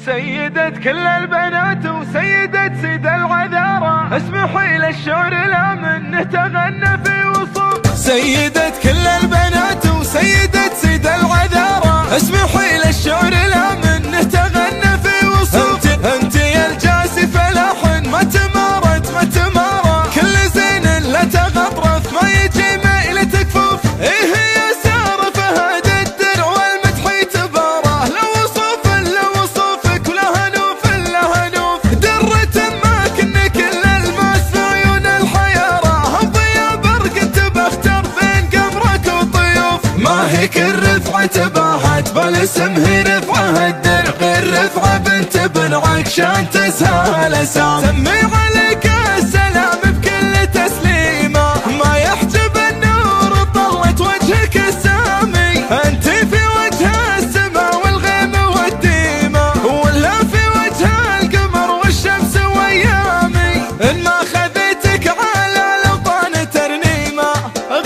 سيدة كل البنات وسيدة سيد العذارى، اسمحي للشعر لا منه تغنى في وصوف. سيدة كل البنات وسيدة سيد العذارى، اسمحي للشعر لا منه تغنى في وصوف. انت يا الجاسفة لحن ما تمارت ما تمارى، كل زين لا تغطرف ما يجي مائلة كفوف. ايه يا سارة فهد الدرع والمدح تبارى، لوصوفك ولها نوف لها نوف. درة ما كن كل الماس في عيون الحيارى، الضيا برق انت بختار بين قمرك وطيوف. ما هيك الرفعة تباهت بالاسم هي رفعة الدرع، غير رفعة بنت بن عكشان تسهى لسان. سمي عليك السلام بكل تسليمة، ما يحجب النور طلت وجهك السامي. انت في وجه السماء والغيم والديمة، ولا في وجه القمر والشمس وايامي. ان ما خذيتك على الاوطان ترنيمة،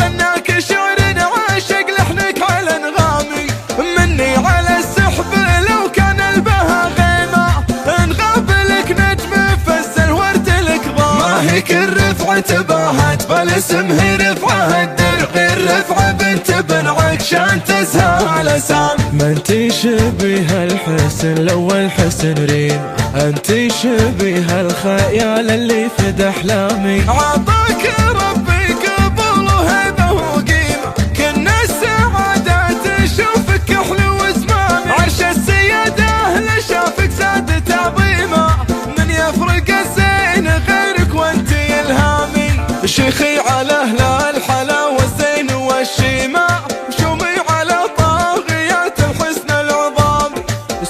غناك شعر عاشق لحنك على انغامي. مني على السحب لو كان البها غيمة، انغاب لك نجم فز الورد لك ضام. ما هيك الرفعة تباهت بالاسم هي رفعة الدرع، غير رفعة بنت بن عكشان تسهى لسان. ما انتي شبيه الحسن لو الحسن ريم، انتي شبيه الخيال اللي فد احلامي. عطاك ربي قبول وهبه وقيمة، كنا السعادات نشوفك حلو وزمامي. عرش السيادة لشافك زاد تعظيمه، من يفرق الزين غيرك وانتي الهامي. شيخي على اهل الحلا والزين والشيمة، شومي على طاغيات الحسن العظام.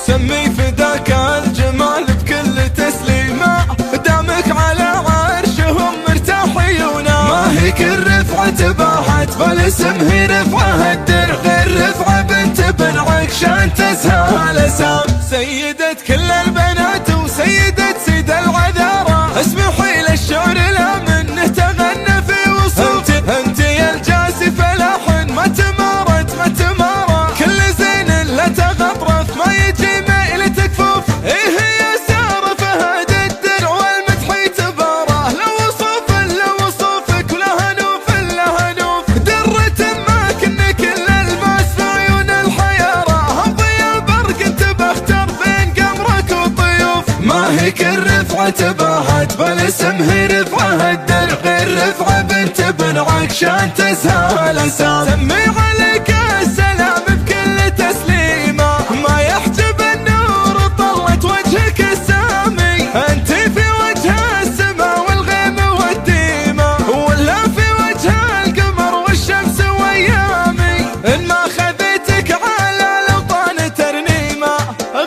سمي فداك الجمال بكل تسليمة، دامك على عرشهم مرتاح ونام. ما هيك الرفعة تباهت بالاسم هي رفعة الدرع، غير رفعة بنت بن عكشان تسهى لسام. سيدة كل البنات وسيدة سيد العذارى، اسمحي للشعر لا منه تغنى في وصوف. انت يا الجاسفة لحن ما تمارت ما تمارى، كل زين لا تغطرف ما يجي مائلة كفوف. ايه يا سارة فهد الدرع والمدح تبارى، لوصوفك ولها نوف لها نوف. درة ما كن كل الماس في عيون الحيارى، الضيا برق انت بختار بين قمرك وطيوف. ما هيك الرفعة تباهت بالاسم هي رفعة الدرع، غير رفعة بنت بن عكشان تسهى لسان. سمي عليك السلام بكل تسليمة، ما يحجب النور طلت وجهك السامي. انت في وجه السماء والغيم والديمة، ولا في وجه القمر والشمس وايامي. ان ما خذيتك على الاوطان ترنيمة،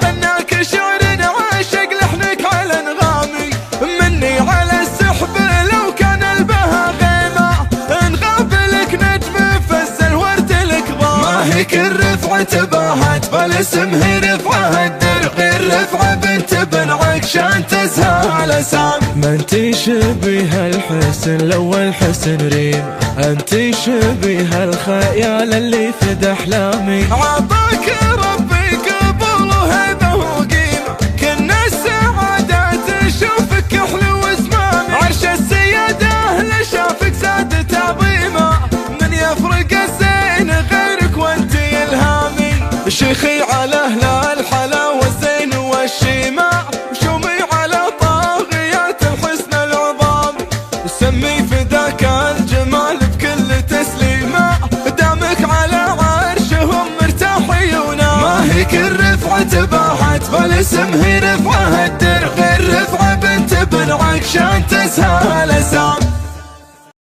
غناك شعر عاشق لحنك على انغامي. مني على السحب لو كان البها غيمة، انغاب لك نجم فز الورد لك ضام. ما هيك الرفعة تباهت بالاسم هي رفعة الدرع، غير رفعة بنت بن عكشان تسهى لسان. ما انتي شبيه الحسن لو الحسن ريم، انتي شبيه الخيال اللي فد احلامي. عطاك ربي قبول وهبه وقيمة، كنا السعادات نشوفك حلو وزمامي. عرش السيادة لشافك زاد تعظيمه، من يفرق الزين غيرك وانتي الهامي. شيخي على اهل الحلا والزين والشيمة، شومي على طاغيات الحسن العظام. سمي فداك الجمال بكل تسليمة، دامك على عرشهم مرتاح ونام. ما هيك الرفعة تباهت بالاسم هي رفعة الدرع، غير رفعة بنت بن عكشان تسهى لسام.